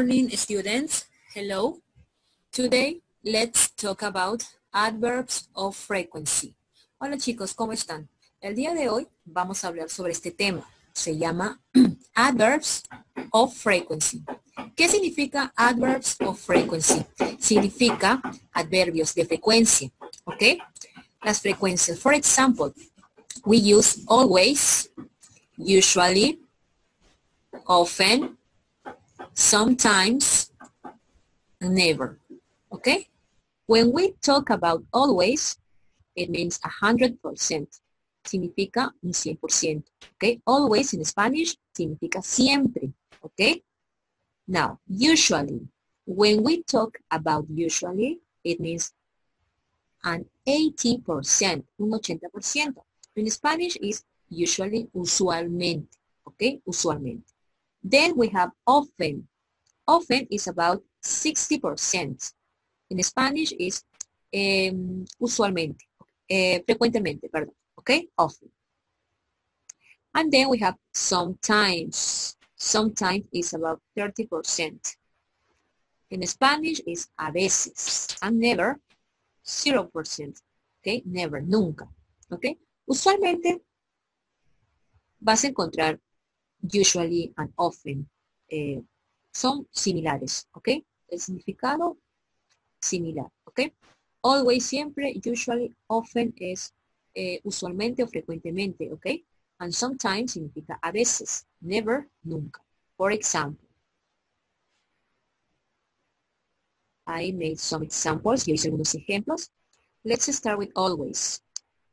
morning, students. Hello. Today, let's talk about adverbs of frequency. Hola chicos, ¿cómo están? El día de hoy vamos a hablar sobre este tema. Se llama adverbs of frequency. ¿Qué significa adverbs of frequency? Significa adverbios de frecuencia, ¿ok? Las frecuencias. For example, we use always, usually, often, sometimes, never, okay? When we talk about always, it means 100%. Significa un 100%, okay? Always in Spanish significa siempre, okay? Now, usually, when we talk about usually, it means an 80%, un 80%. In Spanish is usually, usualmente, okay? Usualmente. Then we have often. Often is about 60%. In Spanish is usualmente, frecuentemente, perdón, okay? Often. And then we have sometimes. Sometimes is about 30%. In Spanish is a veces. And never, 0%. Okay? Never, nunca. Okay? Usualmente vas a encontrar usually and often. Son similares, ¿ok? El significado similar, ¿ok? Always, siempre, usually, often es usualmente o frecuentemente, ¿ok? And sometimes significa a veces, never, nunca. For example, I made some examples. Yo hice algunos ejemplos. Let's start with always.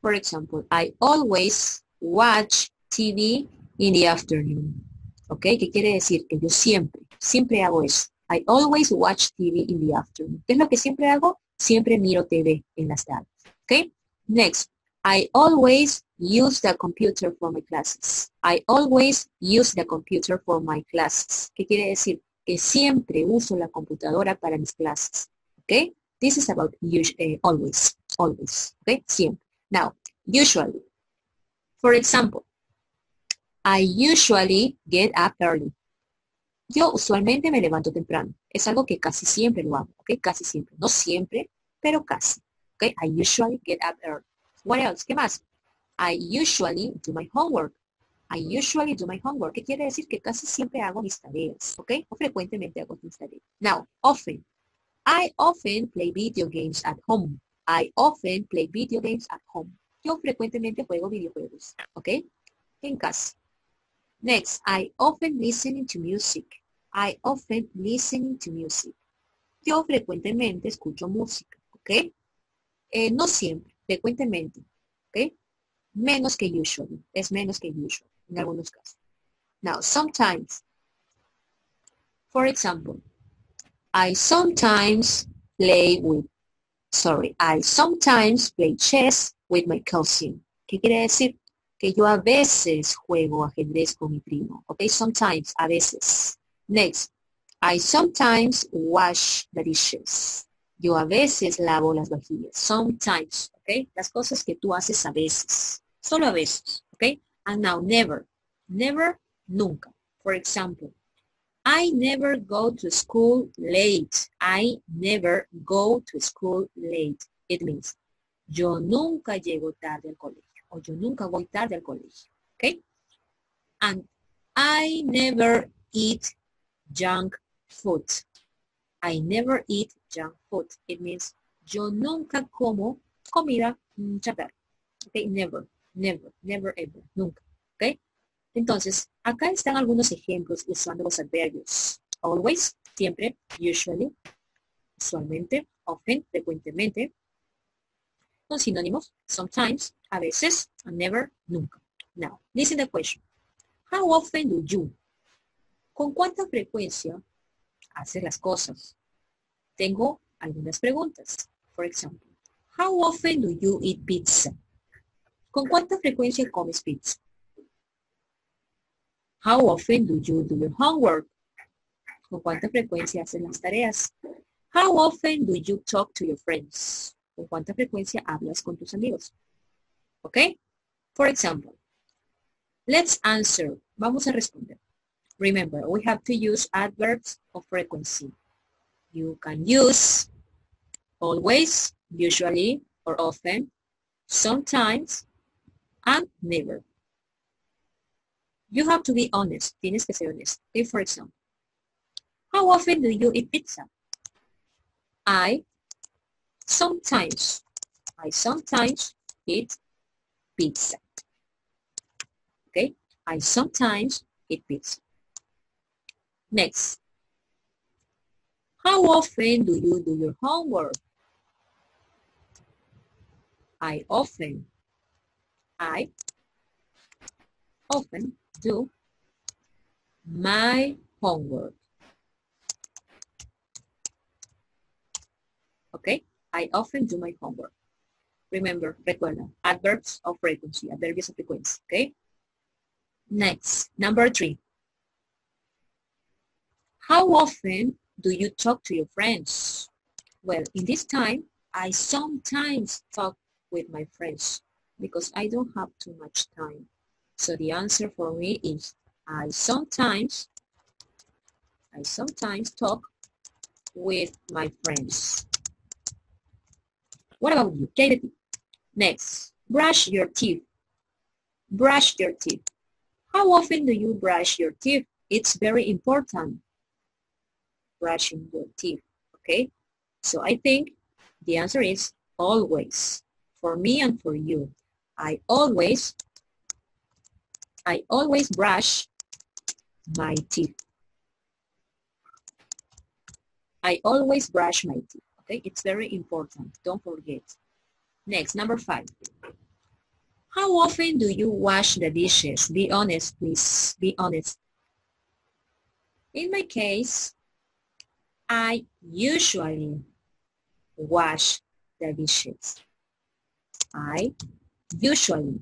For example, I always watch TV in the afternoon. ¿Ok? ¿Qué quiere decir? Que yo siempre hago eso. I always watch TV in the afternoon. ¿Qué es lo que siempre hago? Siempre miro TV en las tardes. ¿Ok? Next, I always use the computer for my classes. I always use the computer for my classes. ¿Qué quiere decir? Que siempre uso la computadora para mis clases. ¿Ok? This is about always. Always. ¿Ok? Siempre. Now, usually. For example, I usually get up early. Yo usualmente me levanto temprano. Es algo que casi siempre lo hago, ¿ok? Casi siempre. No siempre, pero casi. ¿Ok? I usually get up early. What else? ¿Qué más? I usually do my homework. I usually do my homework. ¿Qué quiere decir? Que casi siempre hago mis tareas, ¿ok? O frecuentemente hago mis tareas. Now, often. I often play video games at home. I often play video games at home. Yo frecuentemente juego videojuegos, ¿ok? En casa. Next, I often listen to music. I often listen to music. Yo frecuentemente escucho música, ¿ok? No siempre, frecuentemente, ¿ok? Menos que usually, es menos que usual en algunos casos. Now, sometimes. For example, I sometimes play chess with my cousin. ¿Qué quiere decir? Que yo a veces juego ajedrez con mi primo. Ok, sometimes, a veces. Next, I sometimes wash the dishes. Yo a veces lavo las vajillas. Sometimes, ok. Las cosas que tú haces a veces. Solo a veces, ok. And now, never. Never, nunca. For example, I never go to school late. I never go to school late. It means, yo nunca llego tarde al colegio. O yo nunca voy tarde al colegio, ¿ok? And I never eat junk food. I never eat junk food. It means yo nunca como comida chatarra, ¿ok? Never, never, never ever, nunca, ¿ok? Entonces, acá están algunos ejemplos usando los adverbios. Always, siempre, usually, usualmente, often, frecuentemente. Son sinónimos, sometimes, a veces, and never, nunca. Now, listen to the question. How often do you? ¿Con cuánta frecuencia haces las cosas? Tengo algunas preguntas. For example, how often do you eat pizza? ¿Con cuánta frecuencia comes pizza? How often do you do your homework? ¿Con cuánta frecuencia haces las tareas? How often do you talk to your friends? ¿Con cuánta frecuencia hablas con tus amigos? ¿Ok? For example, let's answer. Vamos a responder. Remember, we have to use adverbs of frequency. You can use always, usually, or often, sometimes, and never. You have to be honest. Tienes que ser honesto. If, for example, how often do you eat pizza? I sometimes eat pizza. Okay? I sometimes eat pizza. Next. How often do you do your homework? I often do my homework. Okay? I often do my homework. Remember, recuerda, adverbs of frequency, adverbios de frecuencia, okay? Next, number 3. How often do you talk to your friends? Well, in this time, I sometimes talk with my friends because I don't have too much time. So the answer for me is I sometimes talk with my friends. What about you? Katie? Next, brush your teeth. Brush your teeth. How often do you brush your teeth? It's very important, brushing your teeth, okay? So I think the answer is always, for me and for you. I always brush my teeth. I always brush my teeth, okay? It's very important, don't forget. Next, number 5. How often do you wash the dishes? Be honest, please, be honest. In my case, I usually wash the dishes. I usually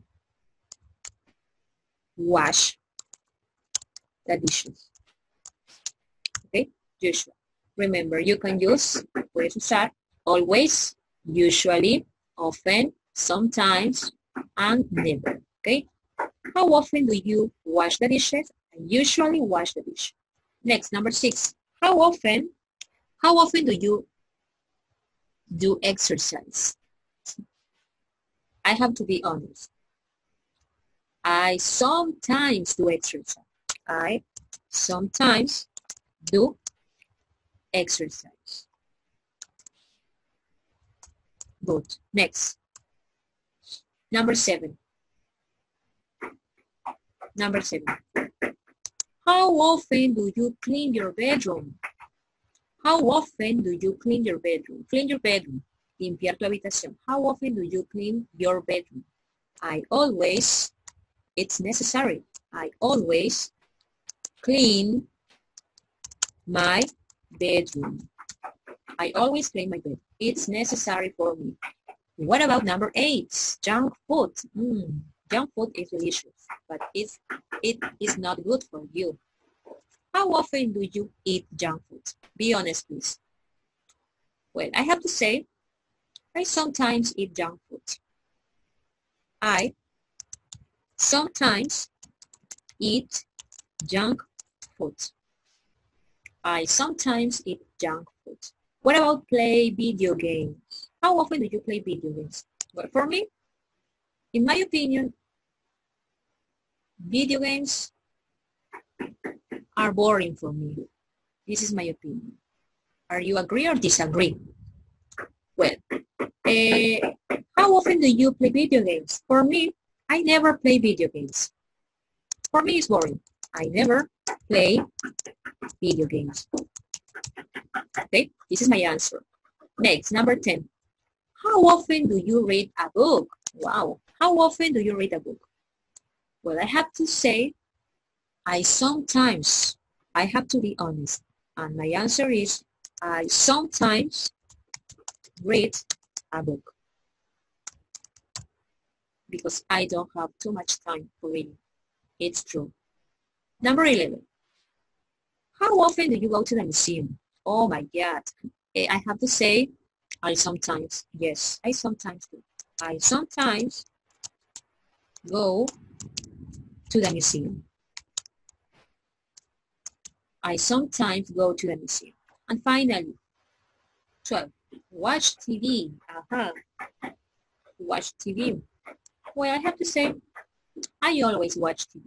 wash the dishes. Okay, usually. Remember, you can use, puedes usar always, usually, often, sometimes, and never. Okay? How often do you wash the dishes? I usually wash the dishes. Next, number 6. How often do you do exercise? I have to be honest. I sometimes do exercise. I sometimes do exercise. Good. Next. Number 7. Number 7. How often do you clean your bedroom? How often do you clean your bedroom? Clean your bedroom. Limpiar tu habitación. How often do you clean your bedroom? I always, it's necessary. I always clean my bedroom. I always clean my bedroom. It's necessary for me. What about number 8? Junk food. Junk food is delicious, but it is not good for you. How often do you eat junk food? Be honest, please. Well, I have to say, I sometimes eat junk food. I sometimes eat junk food. I sometimes eat junk food. What about play video games? How often do you play video games? Well, for me, in my opinion, video games are boring for me. This is my opinion. Are you agree or disagree? Well, how often do you play video games? For me, I never play video games. For me, it's boring. I never play video games. Okay, this is my answer. Next, number 10. How often do you read a book? Wow, how often do you read a book? Well, I have to say, I sometimes, I have to be honest. And my answer is, I sometimes read a book. Because I don't have too much time for reading. It's true. Number 11. How often do you go to the museum? Oh my God. I have to say, I sometimes, yes, I sometimes do. I sometimes go to the museum. I sometimes go to the museum. And finally, 12. Watch TV. Watch TV. Well, I have to say, I always watch TV,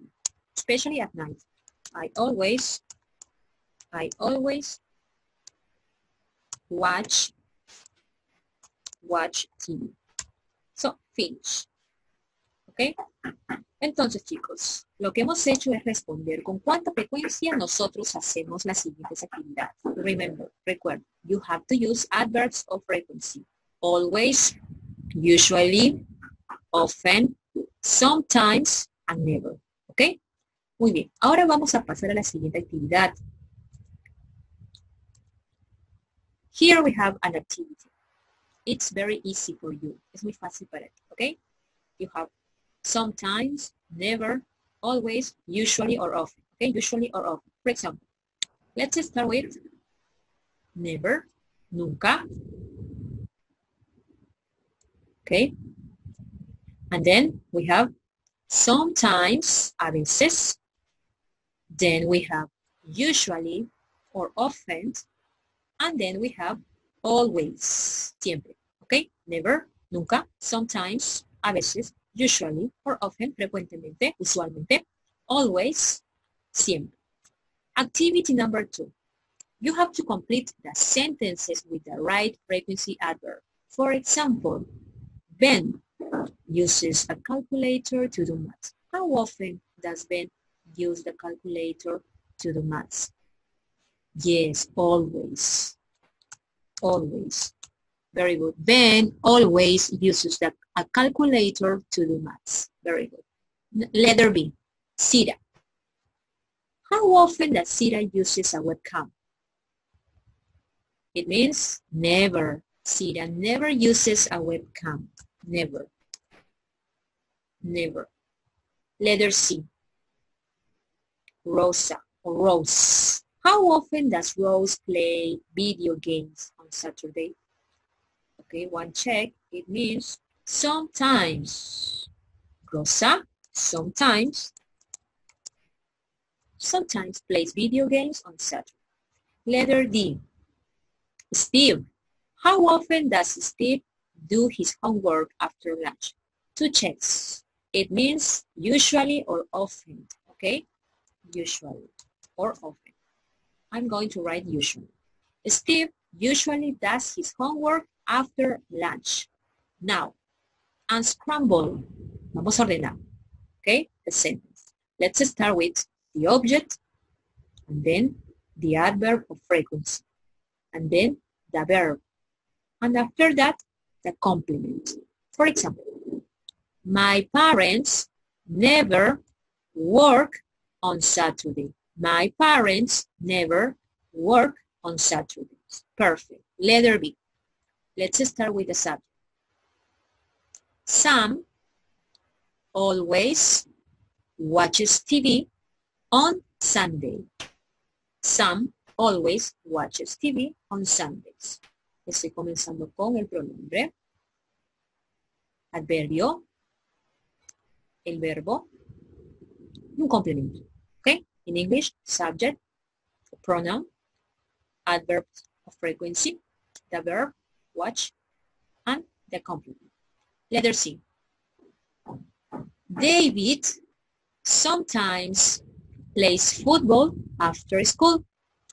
especially at night. I always watch TV. So, finish. ¿Ok? Entonces, chicos, lo que hemos hecho es responder con cuánta frecuencia nosotros hacemos las siguientes actividades. Remember, recuerda, you have to use adverbs of frequency. Always, usually, often, sometimes, and never. ¿Ok? Muy bien. Ahora vamos a pasar a la siguiente actividad. Here we have an activity. It's very easy for you. Es muy fácil para ti. ¿Ok? You have sometimes, never, always, usually, or often. Okay, usually or often. For example, let's start with never, nunca. Okay. And then we have sometimes, a veces. Then we have usually or often. And then we have always, siempre. Okay, never, nunca, sometimes, a veces, usually or often, frecuentemente, usualmente, always, siempre. Activity number 2. You have to complete the sentences with the right frequency adverb. For example, Ben uses a calculator to do math. How often does Ben use the calculator to do math? Yes, always. Always. Very good. Ben always uses a calculator to do maths. Very good. Letter B, Sira. How often does Sira uses a webcam? It means never. Sira never uses a webcam. Never. Never. Letter C, Rosa or Rose. How often does Rose play video games on Saturday? Okay, one check. It means sometimes. Rosa, sometimes plays video games on Saturday. Letter D, Steve. How often does Steve do his homework after lunch? 2 checks. It means usually or often. Okay, usually or often. I'm going to write usually. Steve usually does his homework after lunch. Now, unscramble. Vamos a ordenar. Okay, the sentence. Let's start with the object, and then the adverb of frequency, and then the verb, and after that, the complement. For example, my parents never work on Saturday. My parents never work on Saturdays. Perfect. Letter B. Let's start with the subject. Sam always watches TV on Sunday. Sam always watches TV on Sundays. Estoy comenzando con el pronombre. Adverbio. El verbo. Un complemento. Okay? In English, subject, pronoun, adverb of frequency, the verb, watch, and the complement. Letter C. David sometimes plays football after school.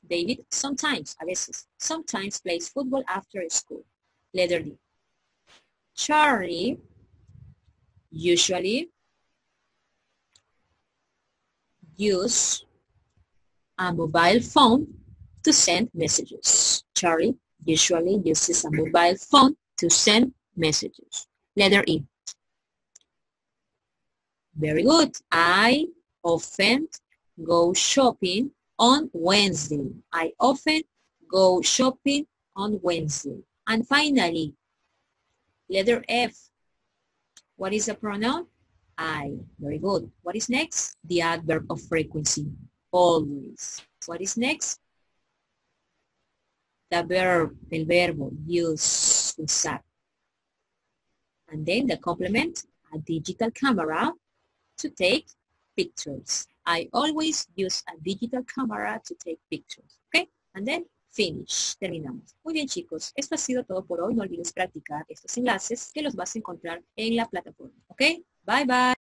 David sometimes, a veces, sometimes plays football after school. Letter D. Charlie usually use a mobile phone to send messages. Charlie usually uses a mobile phone to send messages. Letter E. Very good. I often go shopping on Wednesday. I often go shopping on Wednesday. And finally, letter F. What is the pronoun? I. Very good. What is next? The adverb of frequency. Always. What is next? The verb, el verbo, use, usar. And then the complement, a digital camera to take pictures. I always use a digital camera to take pictures. Okay? And then finish. Terminamos. Muy bien, chicos. Esto ha sido todo por hoy. No olvides practicar estos enlaces que los vas a encontrar en la plataforma. ¿Ok? Bye, bye.